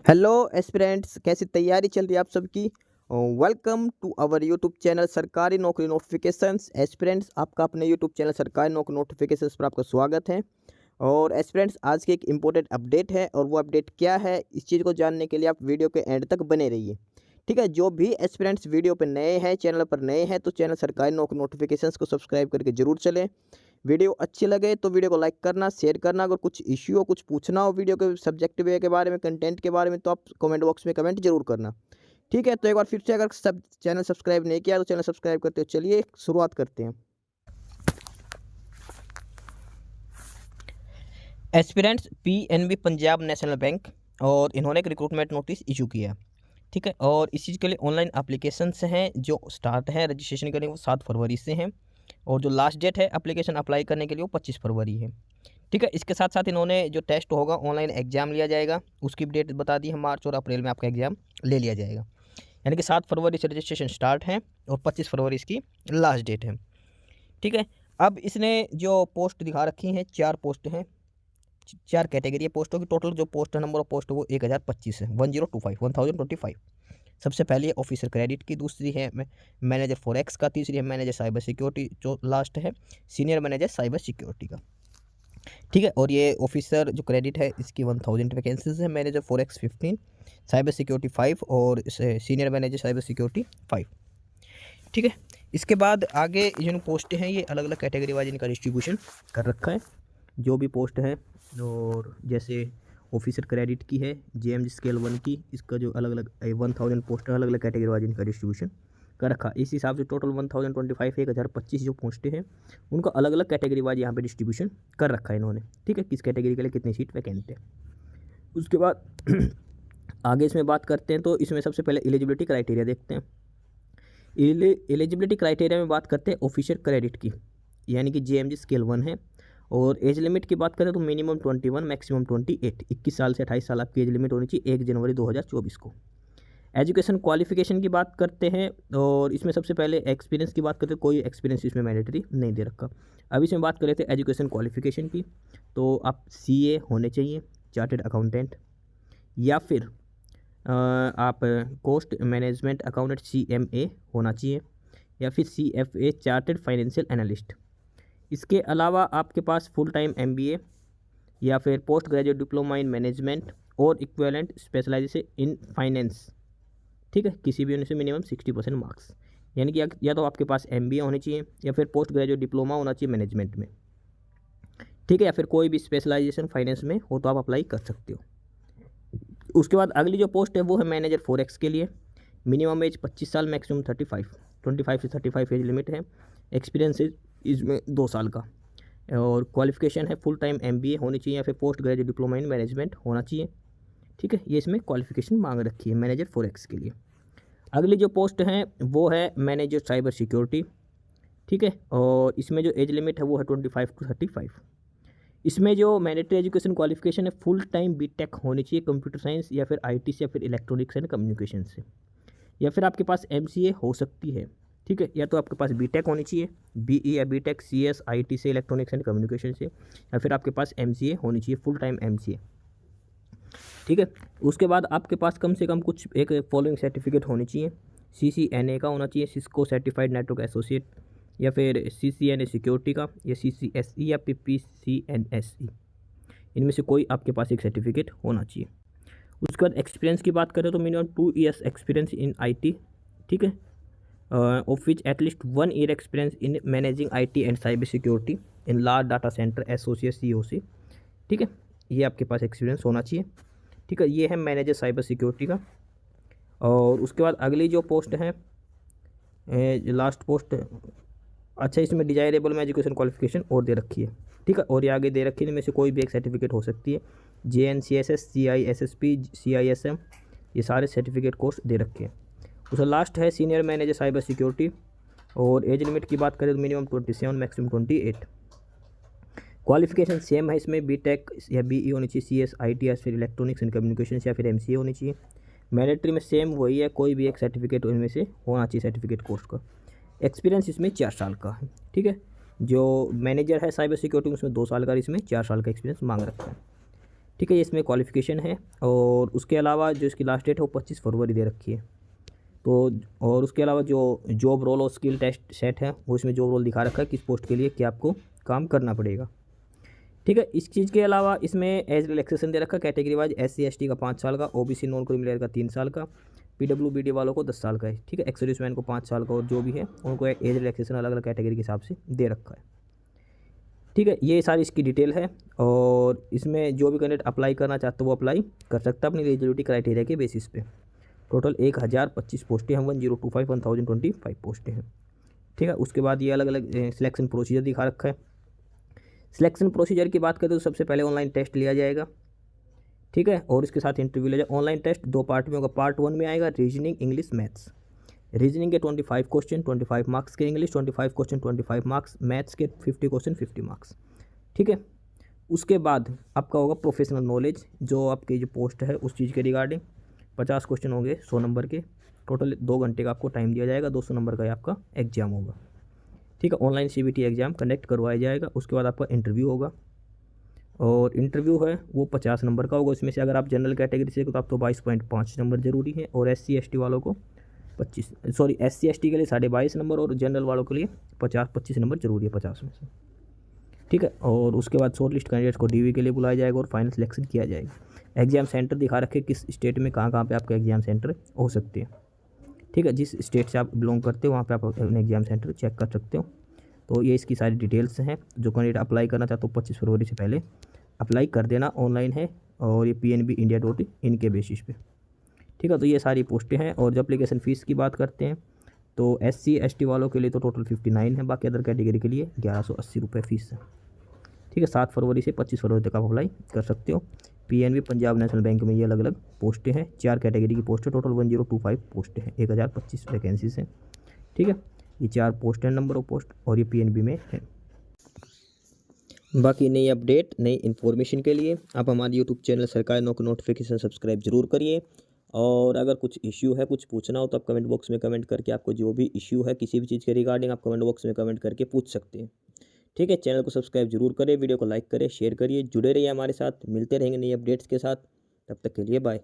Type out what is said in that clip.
Hello aspirants, कैसी तैयारी चल रही है आप सबकी। Welcome to our YouTube channel सरकारी नौकरी नोटिफिकेशंस। एस्पिरेंट्स, आपका अपने यूट्यूब चैनल सरकारी नौकरी नोटिफिकेशंस पर आपका स्वागत है। और एस्पिरेंट्स, आज की एक इम्पोर्टेंट अपडेट है और वो अपडेट क्या है, इस चीज़ को जानने के लिए आप वीडियो के एंड तक बने रहिए। ठीक है, जो भी एस्पिरेंट्स वीडियो पर नए हैं, चैनल पर नए हैं, तो चैनल सरकारी नौकरी नोटिफिकेशंस को सब्सक्राइब करके जरूर चलें। वीडियो अच्छी लगे तो वीडियो को लाइक करना, शेयर करना। अगर कुछ इश्यू हो, कुछ पूछना हो वीडियो के सब्जेक्ट वे के बारे में, कंटेंट के बारे में, तो आप कमेंट बॉक्स में कमेंट जरूर करना। ठीक है, तो एक बार फिर से, अगर सब चैनल सब्सक्राइब नहीं किया तो चैनल सब्सक्राइब करते हो। चलिए शुरुआत करते हैं। Aspirants PNB Punjab national bank, और इन्होंने एक रिक्रूटमेंट नोटिस इशू किया। ठीक है, और इस चीज़ के लिए ऑनलाइन एप्लीकेशंस हैं जो स्टार्ट है रजिस्ट्रेशन करने, वो 7 फरवरी से हैं। और जो लास्ट डेट है एप्लीकेशन अप्लाई करने के लिए वो 25 फरवरी है। ठीक है, इसके साथ साथ इन्होंने जो टेस्ट होगा, ऑनलाइन एग्जाम लिया जाएगा, उसकी भी डेट बता दी है। मार्च और अप्रैल में आपका एग्जाम ले लिया जाएगा। यानी कि 7 फरवरी से रजिस्ट्रेशन स्टार्ट है और 25 फरवरी इसकी लास्ट डेट है। ठीक है, अब इसने जो पोस्ट दिखा रखी हैं, 4 पोस्ट हैं, 4 कैटेगरी है पोस्टों की। टोटल जो पोस्ट है, नंबर ऑफ पोस्ट वो 1025 है, 1025। सबसे पहली है ऑफिसर क्रेडिट की, दूसरी है मैनेजर फॉरेक्स का, तीसरी है मैनेजर साइबर सिक्योरिटी, जो लास्ट है सीनियर मैनेजर साइबर सिक्योरिटी का। ठीक है, और ये ऑफिसर जो क्रेडिट है इसकी 1000 वैकेंसीज है, मैनेजर फॉरेक्स 15, साइबर सिक्योरिटी 5 और सीनियर मैनेजर साइबर सिक्योरिटी 5। ठीक है, इसके बाद आगे जो पोस्ट हैं ये अलग अलग कैटेगरी वाइज इनका डिस्ट्रीब्यूशन कर रखा है। जो भी पोस्ट है, और जैसे ऑफिसर क्रेडिट की है जेएम स्केल 1 की, इसका जो अलग अलग 1000 पोस्ट अलग अलग कैटेगरी वाइज इनका डिस्ट्रीब्यूशन कर रखा। इस हिसाब से टोटल 1025 जो पोस्टें हैं उनका अलग अलग कैटेगरी वाइज यहाँ पे डिस्ट्रीब्यूशन कर रखा है इन्होंने। ठीक है, किस कैटेगरी के लिए कितनी सीट वैकेंट है। उसके बाद आगे इसमें बात करते हैं, तो इसमें सबसे पहले एलिजिबिलिटी क्राइटेरिया देखते हैं। एलिजिबिलिटी क्राइटेरिया में बात करते हैं ऑफिसर क्रेडिट की, यानी कि जेएमजी स्केल 1 है। और एज लिमिट की बात करें तो मिनिमम 21, मैक्सिमम 28, 21 साल से 28 साल आपकी एज लिमिट होनी चाहिए 1 जनवरी 2024 को। एजुकेशन क्वालिफिकेशन की बात करते हैं, और इसमें सबसे पहले एक्सपीरियंस की बात करते हैं। कोई एक्सपीरियंस इसमें मैंडेटरी नहीं दे रखा। अब इसमें बात कर रहे थे एजुकेशन क्वालिफिकेशन की, तो आप सीए होने चाहिए, चार्टेड अकाउंटेंट, या फिर आप कॉस्ट मैनेजमेंट अकाउंटेंट CMA होना चाहिए, या फिर CFA चार्टेड फाइनेंशियल एनालिस्ट। इसके अलावा आपके पास फुल टाइम MBA या फिर post graduate diploma in management और इक्विवेलेंट स्पेशलाइजेशन इन फाइनेंस। ठीक है, किसी भी उनसे मिनिमम 60% मार्क्स, यानी कि या तो आपके पास MBA होनी चाहिए या फिर पोस्ट ग्रेजुएट डिप्लोमा होना चाहिए मैनेजमेंट में। ठीक है, या फिर कोई भी स्पेशलाइजेशन फाइनेंस में हो तो आप अप्लाई कर सकते हो। उसके बाद अगली जो पोस्ट है वो है मैनेजर फॉरेक्स के लिए। मिनिमम एज 25 साल, मैक्सिमम 35, 25 से 35 एज लिमिट है। एक्सपीरियंस इसमें 2 साल का, और क्वालिफिकेशन है फुल टाइम MBA होनी चाहिए या फिर post graduate diploma in management होना चाहिए। ठीक है, ये इसमें क्वालिफिकेशन मांग रखी है मैनेजर फॉरेक्स के लिए। अगली जो पोस्ट है वो है मैनेजर साइबर सिक्योरिटी। ठीक है, और इसमें जो एज लिमिट है वो है 25 to 35। इसमें जो मैंडेटरी एजुकेशन क्वालिफिकेशन है फुल टाइम BTech होनी चाहिए, कंप्यूटर साइंस या फिर IT से या फिर इलेक्ट्रॉनिक्स एंड कम्युनिकेशन से, या फिर आपके पास MCA हो सकती है। ठीक है, या तो आपके पास BTech होनी चाहिए, BE या BTech CS IT से, इलेक्ट्रॉनिक्स एंड कम्युनिकेशन से, या फिर आपके पास MCA होनी चाहिए, फुल टाइम MCA। ठीक है, उसके बाद आपके पास कम से कम कुछ एक फॉलोइंग सर्टिफिकेट होनी चाहिए। CCNA का होना चाहिए, सिस्को सर्टिफाइड नेटवर्क एसोसिएट, या फिर CCNA सिक्योरिटी का, या CCSE या PPCNSE। इनमें से कोई आपके पास एक सर्टिफिकेट होना चाहिए। उसके बाद एक्सपीरियंस की बात करें तो minimum 2 years experience in IT। ठीक है, of which at least 1 year experience in managing IT and cyber security in large data centre associate COC। ठीक है, ये आपके पास एक्सपीरियंस होना चाहिए। ठीक है, ये है मैनेजर साइबर सिक्योरिटी का। और उसके बाद अगली जो पोस्ट है, लास्ट पोस्ट, अच्छा इसमें डिजायरेबल में एजुकेशन क्वालिफिकेशन और दे रखी है। ठीक है, और ये आगे दे रखी है, इनमें से कोई भी एक सर्टिफिकेट हो सकती है। JNCSS, CISSP, CISM, ये सारे सर्टिफिकेट कोर्स दे रखे हैं। उसका लास्ट है सीनियर मैनेजर साइबर सिक्योरिटी, और एज लिमिट की बात करें तो मिनिमम 27, मैक्सिमम 28। क्वालिफिकेशन सेम है इसमें, BTech या BE होनी चाहिए, CS IT या फिर इलेक्ट्रॉनिक्स एंड कम्युनिकेशन या फिर MCA होनी चाहिए। मैंडेटरी में सेम वही है, कोई भी एक सर्टिफिकेट इनमें से होना चाहिए सर्टिफिकेट कोर्स का। एक्सपीरियंस इसमें 4 साल का है। ठीक है, जो मैनेजर है साइबर सिक्योरिटी उसमें 2 साल का, इसमें 4 साल का एक्सपीरियंस मांग रखा है। ठीक है, ये इसमें क्वालिफ़िकेशन है। और उसके अलावा जो इसकी लास्ट डेट है वो 25 फरवरी दे रखी है। तो और उसके अलावा जो जॉब रोल और स्किल टेस्ट सेट है वो इसमें जॉब रोल दिखा रखा है किस पोस्ट के लिए क्या आपको काम करना पड़ेगा। ठीक है, इस चीज़ के अलावा इसमें एज रिलैक्सेशन दे रखा है कैटेगरी वाइज, SC ST का 5 साल का, OBC नॉन क्रिमिनल का 3 साल का, PWBD वालों को 10 साल का है। ठीक है, एक्स सर्विसमैन को 5 साल का, और जो भी है उनको एज रिलैक्सेशन अलग अलग कैटेगरी के हिसाब से दे रखा है। ठीक है, ये सारी इसकी डिटेल है। और इसमें जो भी कैंडिडेट अप्लाई करना चाहते हो वो अप्लाई कर सकता है अपनी एलिजिबिलिटी क्राइटेरिया के बेसिस पे। टोटल 1025 पोस्टें हैं, 1025 पोस्टें हैं। ठीक है, उसके बाद ये अलग अलग सिलेक्शन प्रोसीजर दिखा रखा है। सिलेक्शन प्रोसीजर की बात करें तो सबसे पहले ऑनलाइन टेस्ट लिया जाएगा। ठीक है, और इसके साथ इंटरव्यू लिया जाएगा। ऑनलाइन टेस्ट 2 पार्ट में होगा। पार्ट 1 में आएगा रीजनिंग, इंग्लिश, मैथ्स। रीजनिंग के 25 क्वेश्चन 25 मार्क्स के, इंग्लिश 25 क्वेश्चन 25 मार्क्स, मैथ्स के 50 क्वेश्चन 50 मार्क्स। ठीक है, उसके बाद आपका होगा प्रोफेशनल नॉलेज, जो आपकी जो पोस्ट है उस चीज़ के रिगार्डिंग 50 क्वेश्चन होंगे 100 नंबर के। टोटल 2 घंटे का आपको टाइम दिया जाएगा, 200 नंबर का आपका एग्जाम होगा। ठीक है, ऑनलाइन CBT एग्ज़ाम कंडक्ट करवाया जाएगा। उसके बाद आपका इंटरव्यू होगा, और इंटरव्यू है वो 50 नंबर का होगा। इसमें से अगर आप जनरल कैटेगरी से तो आप तो 22.5 नंबर जरूरी है, और SC ST वालों को SC ST के लिए 22.5 नंबर, और जनरल वालों के लिए 25 नंबर जरूरी है 50 में से। ठीक है, और उसके बाद शॉर्ट लिस्ट कैंडिडेट्स को DV के लिए बुलाया जाएगा और फाइनल सिलेक्शन किया जाएगा। एग्जाम सेंटर दिखा रखे किस स्टेट में कहाँ कहाँ पे आपका एग्जाम सेंटर हो सकते हैं। ठीक है, जिस स्टेट से आप बिलोंग करते हो वहाँ पे आप अपने एग्जाम सेंटर चेक कर सकते हो। तो ये इसकी सारी डिटेल्स हैं। जो कैंडिडेट अप्लाई करना चाहते हो 25 फरवरी से पहले अप्लाई कर देना, ऑनलाइन है, और ये PNBindia.in के बेसिस पे। ठीक है, तो ये सारी पोस्टें हैं। और जब एप्लीकेशन फ़ीस की बात करते हैं तो SC ST वालों के लिए तो टोटल 59 है, बाकी अदर कैटेगरी के लिए 1180 रुपये फ़ीस है। ठीक है, 7 फरवरी से 25 फरवरी तक आप अप्लाई कर सकते हो। PNB पंजाब नेशनल बैंक में ये अलग अलग पोस्टें हैं। 4 कैटेगरी की पोस्ट है, टोटल 1025 पोस्टें हैं, 1025 वैकेंसीज हैं। ठीक है, ये 4 पोस्ट हैं, नंबर ऑफ पोस्ट, और ये PNB में है। बाकी नई अपडेट, नई इन्फॉर्मेशन के लिए आप हमारे यूट्यूब चैनल सरकारी नौकरी नोटिफिकेशन सब्सक्राइब जरूर करिए। और अगर कुछ इश्यू है, कुछ पूछना हो तो आप कमेंट बॉक्स में कमेंट करके, आपको जो भी इश्यू है किसी भी चीज़ के रिगार्डिंग, आप कमेंट बॉक्स में कमेंट करके पूछ सकते हैं। ठीक है, चैनल को सब्सक्राइब जरूर करें, वीडियो को लाइक करें, शेयर करिए, जुड़े रहिए हमारे साथ। मिलते रहेंगे नई अपडेट्स के साथ, तब तक के लिए बाय।